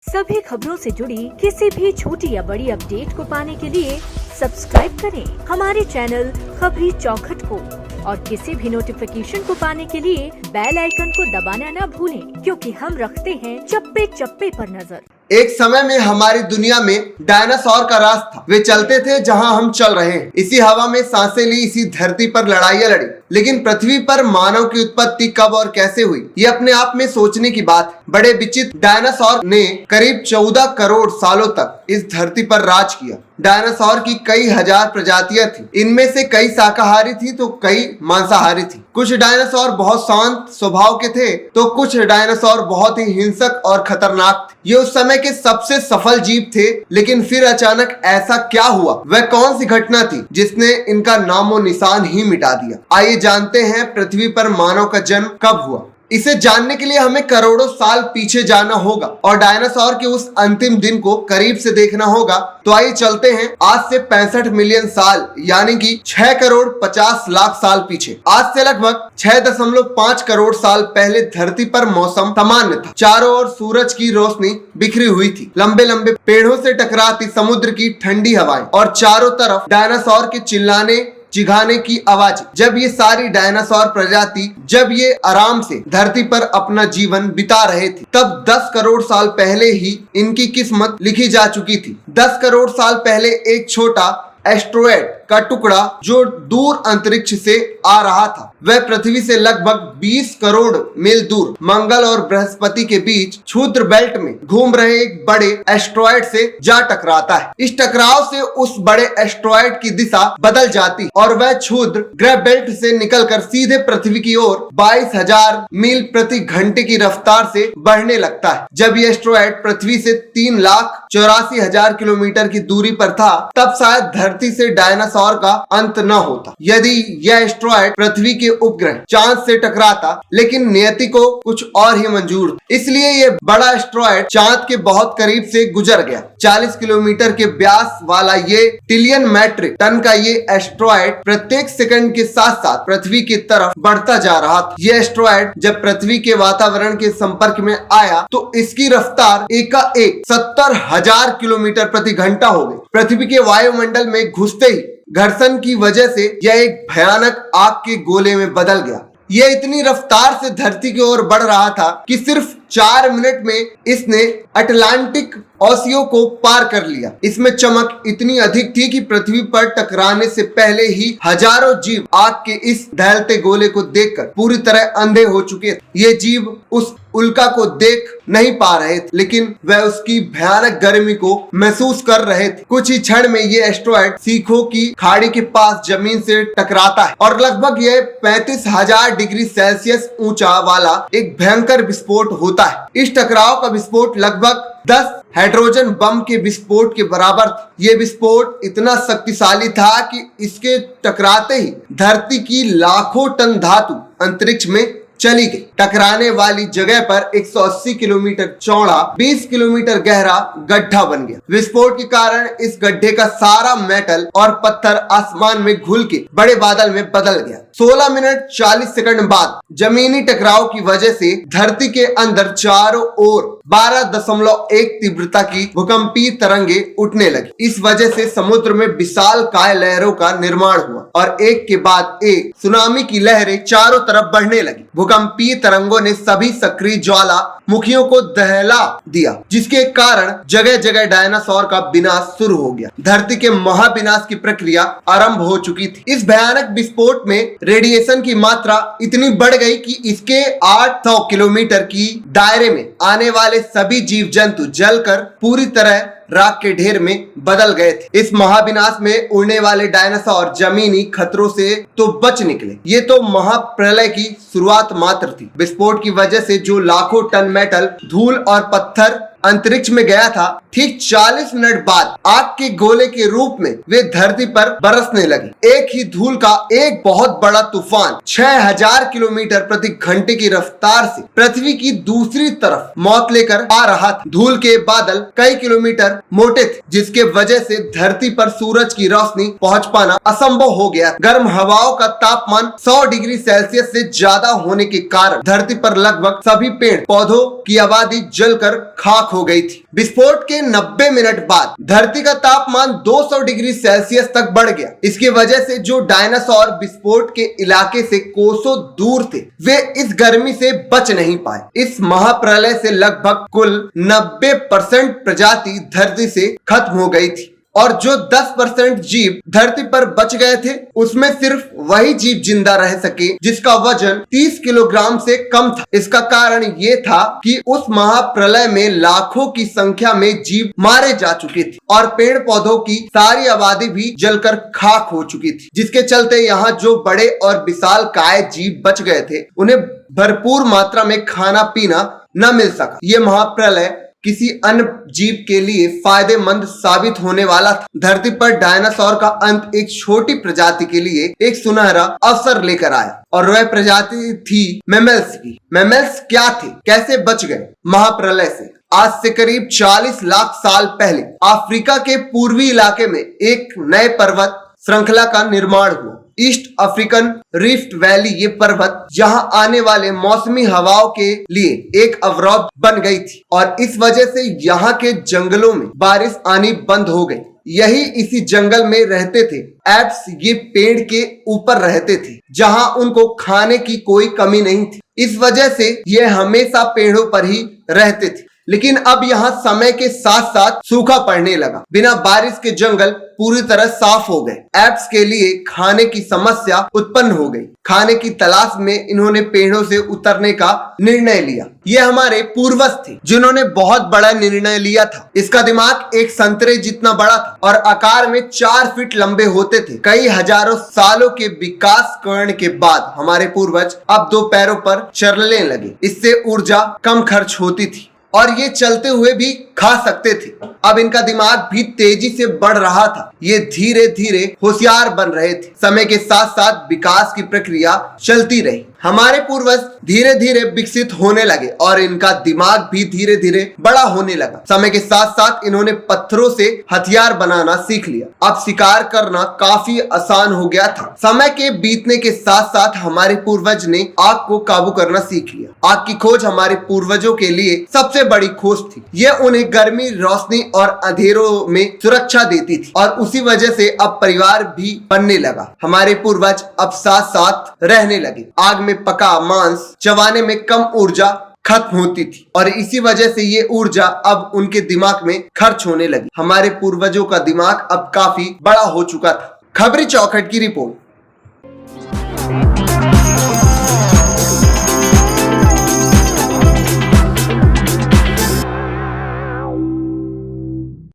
सभी खबरों से जुड़ी किसी भी छोटी या बड़ी अपडेट को पाने के लिए सब्सक्राइब करें हमारे चैनल खबरी चौखट को और किसी भी नोटिफिकेशन को पाने के लिए बेल आइकन को दबाना न भूलें, क्योंकि हम रखते हैं चप्पे चप्पे पर नजर। एक समय में हमारी दुनिया में डायनासोर का राज था। वे चलते थे जहां हम चल रहे हैं, इसी हवा में सांसें ली, इसी धरती पर लड़ाइयां लड़ी। लेकिन पृथ्वी पर मानव की उत्पत्ति कब और कैसे हुई, ये अपने आप में सोचने की बात है। बड़े विचित्र डायनासोर ने करीब 14 करोड़ सालों तक इस धरती पर राज किया। डायनासोर की कई हजार प्रजातियां थी। इनमें से कई शाकाहारी थी तो कई मांसाहारी थी। कुछ डायनासोर बहुत शांत स्वभाव के थे तो कुछ डायनासोर बहुत ही हिंसक और खतरनाक थे। ये उस समय के सबसे सफल जीव थे। लेकिन फिर अचानक ऐसा क्या हुआ, वह कौन सी घटना थी जिसने इनका नामो निशान ही मिटा दिया। आइए जानते हैं पृथ्वी पर मानव का जन्म कब हुआ। इसे जानने के लिए हमें करोड़ों साल पीछे जाना होगा और डायनासोर के उस अंतिम दिन को करीब से देखना होगा। तो आइए चलते हैं आज से 65 मिलियन साल यानी कि 6 करोड़ 50 लाख साल पीछे। आज से लगभग 6.5 करोड़ साल पहले धरती पर मौसम सामान्य था। चारों ओर सूरज की रोशनी बिखरी हुई थी। लंबे लंबे पेड़ों से टकराती समुद्र की ठंडी हवाएं और चारों तरफ डायनासोर के चिल्लाने चिघाने की आवाज। जब ये सारी डायनासोर प्रजाति जब ये आराम से धरती पर अपना जीवन बिता रहे थे, तब 10 करोड़ साल पहले ही इनकी किस्मत लिखी जा चुकी थी। 10 करोड़ साल पहले एक छोटा एस्ट्रॉयड का टुकड़ा जो दूर अंतरिक्ष से आ रहा था, वह पृथ्वी से लगभग 20 करोड़ मील दूर मंगल और बृहस्पति के बीच क्षुद्र बेल्ट में घूम रहे एक बड़े एस्ट्रॉयड से जा टकराता है। इस टकराव से उस बड़े एस्ट्रॉयड की दिशा बदल जाती और वह क्षुद्र ग्रह बेल्ट से निकलकर सीधे पृथ्वी की ओर 22,000 मील प्रति घंटे की रफ्तार से बढ़ने लगता है। जब यह एस्ट्रॉयड पृथ्वी से 3,84,000 किलोमीटर की दूरी पर था, तब शायद धरती से डायनासोर का अंत न होता यदि यह एस्ट्रॉयड पृथ्वी के उपग्रह चांद से टकराता। लेकिन नियति को कुछ और ही मंजूर था, इसलिए यह बड़ा एस्ट्रॉयड चांद के बहुत करीब से गुजर गया। 40 किलोमीटर के व्यास वाला ये ट्रिलियन मैट्रिक टन का ये एस्ट्रॉयड प्रत्येक सेकंड के साथ साथ पृथ्वी की तरफ बढ़ता जा रहा था। यह एस्ट्रॉयड जब पृथ्वी के वातावरण के संपर्क में आया तो इसकी रफ्तार एकाएक 70,000 किलोमीटर प्रति घंटा हो गई। पृथ्वी के वायुमंडल में घुसते ही घर्षण की वजह से यह एक भयानक आग के गोले में बदल गया। यह इतनी रफ्तार से धरती की ओर बढ़ रहा था कि सिर्फ 4 मिनट में इसने अटलांटिक ओशियन को पार कर लिया। इसमें चमक इतनी अधिक थी कि पृथ्वी पर टकराने से पहले ही हजारों जीव आग के इस दहलते गोले को देखकर पूरी तरह अंधे हो चुके थे। ये जीव उस उल्का को देख नहीं पा रहे थे, लेकिन वह उसकी भयानक गर्मी को महसूस कर रहे थे। कुछ ही क्षण में ये एस्ट्रॉयड सीखों की खाड़ी के पास जमीन से टकराता है और लगभग यह 35,000 डिग्री सेल्सियस ऊंचा वाला एक भयंकर विस्फोट होता है। इस टकराव का विस्फोट लगभग 10 हाइड्रोजन बम के विस्फोट के बराबर था। यह विस्फोट इतना शक्तिशाली था कि इसके टकराते ही धरती की लाखों टन धातु अंतरिक्ष में चली गई। टकराने वाली जगह पर 180 किलोमीटर चौड़ा 20 किलोमीटर गहरा गड्ढा बन गया। विस्फोट के कारण इस गड्ढे का सारा मेटल और पत्थर आसमान में घुल के बड़े बादल में बदल गया। 16 मिनट 40 सेकंड बाद जमीनी टकराव की वजह से धरती के अंदर चारों ओर 12.1 तीव्रता की भूकंपीय तरंगे उठने लगी। इस वजह से समुद्र में विशाल काय लहरों का निर्माण हुआ और एक के बाद एक सुनामी की लहरें चारों तरफ बढ़ने लगी। भूकंपीय तरंगों ने सभी सक्रिय ज्वाला मुखियों को दहला दिया, जिसके कारण जगह जगह डायनासोर का विनाश शुरू हो गया। धरती के महाविनाश की प्रक्रिया आरंभ हो चुकी थी। इस भयानक विस्फोट में रेडिएशन की मात्रा इतनी बढ़ गई कि इसके 800 किलोमीटर की दायरे में आने वाले सभी जीव जंतु जलकर पूरी तरह राख के ढेर में बदल गए थे। इस महाविनाश में उड़ने वाले डायनासोर जमीनी खतरों से तो बच निकले। ये तो महाप्रलय की शुरुआत मात्र थी। विस्फोट की वजह से जो लाखों टन मेटल, धूल और पत्थर अंतरिक्ष में गया था, ठीक 40 मिनट बाद आग के गोले के रूप में वे धरती पर बरसने लगे। एक ही धूल का एक बहुत बड़ा तूफान 6,000 किलोमीटर प्रति घंटे की रफ्तार से पृथ्वी की दूसरी तरफ मौत लेकर आ रहा था। धूल के बादल कई किलोमीटर मोटे थे, जिसके वजह से धरती पर सूरज की रोशनी पहुंच पाना असंभव हो गया। गर्म हवाओं का तापमान 100 डिग्री सेल्सियस से ज्यादा होने के कारण धरती पर लगभग सभी पेड़ पौधों की आबादी जलकर खाक हो गई थी। विस्फोट के 90 मिनट बाद धरती का तापमान 200 डिग्री सेल्सियस तक बढ़ गया। इसकी वजह से जो डायनासोर विस्फोट के इलाके से कोसों दूर थे वे इस गर्मी से बच नहीं पाए। इस महाप्रलय से लगभग कुल 90% प्रजाति धरती से खत्म हो गई थी और जो 10% जीव धरती पर बच गए थे उसमें सिर्फ वही जीव जिंदा रह सके जिसका वजन 30 किलोग्राम से कम था। इसका कारण ये था कि उस महाप्रलय में लाखों की संख्या में जीव मारे जा चुके थे और पेड़ पौधों की सारी आबादी भी जलकर खाक हो चुकी थी, जिसके चलते यहाँ जो बड़े और विशाल काय जीव बच गए थे उन्हें भरपूर मात्रा में खाना पीना न मिल सका। ये महाप्रलय किसी अन्य जीव के लिए फायदेमंद साबित होने वाला था। धरती पर डायनासोर का अंत एक छोटी प्रजाति के लिए एक सुनहरा अवसर लेकर आया और वह प्रजाति थी मैमल्स की। मैमल्स क्या थे, कैसे बच गए महाप्रलय से? आज से करीब 40 लाख साल पहले अफ्रीका के पूर्वी इलाके में एक नए पर्वत श्रृंखला का निर्माण हुआ। ईस्ट अफ्रीकन रिफ्ट वैली, ये पर्वत यहाँ आने वाले मौसमी हवाओं के लिए एक अवरोध बन गई थी और इस वजह से यहाँ के जंगलों में बारिश आनी बंद हो गई। यही इसी जंगल में रहते थे एप्स। ये पेड़ के ऊपर रहते थे जहाँ उनको खाने की कोई कमी नहीं थी। इस वजह से ये हमेशा पेड़ों पर ही रहते थे। लेकिन अब यहाँ समय के साथ साथ सूखा पड़ने लगा। बिना बारिश के जंगल पूरी तरह साफ हो गए। एप्स के लिए खाने की समस्या उत्पन्न हो गई। खाने की तलाश में इन्होंने पेड़ों से उतरने का निर्णय लिया। ये हमारे पूर्वज थे जिन्होंने बहुत बड़ा निर्णय लिया था। इसका दिमाग एक संतरे जितना बड़ा था और आकार में 4 फीट लंबे होते थे। कई हजारों सालों के विकास करने के बाद हमारे पूर्वज अब 2 पैरों पर चलने लगे। इससे ऊर्जा कम खर्च होती थी और ये चलते हुए भी खा सकते थे। अब इनका दिमाग भी तेजी से बढ़ रहा था। ये धीरे धीरे होशियार बन रहे थे। समय के साथ साथ विकास की प्रक्रिया चलती रही। हमारे पूर्वज धीरे धीरे विकसित होने लगे और इनका दिमाग भी धीरे धीरे बड़ा होने लगा। समय के साथ साथ इन्होंने पत्थरों से हथियार बनाना सीख लिया। अब शिकार करना काफी आसान हो गया था। समय के बीतने के साथ साथ हमारे पूर्वज ने आग को काबू करना सीख लिया। आग की खोज हमारे पूर्वजों के लिए सबसे बड़ी खोज थी। यह उन्हें गर्मी, रोशनी और अंधेरों में सुरक्षा देती थी और उसी वजह से अब परिवार भी बनने लगा। हमारे पूर्वज अब साथ साथ रहने लगे। आग में पका मांस चबाने में कम ऊर्जा खत्म होती थी और इसी वजह से ये ऊर्जा अब उनके दिमाग में खर्च होने लगी। हमारे पूर्वजों का दिमाग अब काफी बड़ा हो चुका था। खबरी चौखट की रिपोर्ट।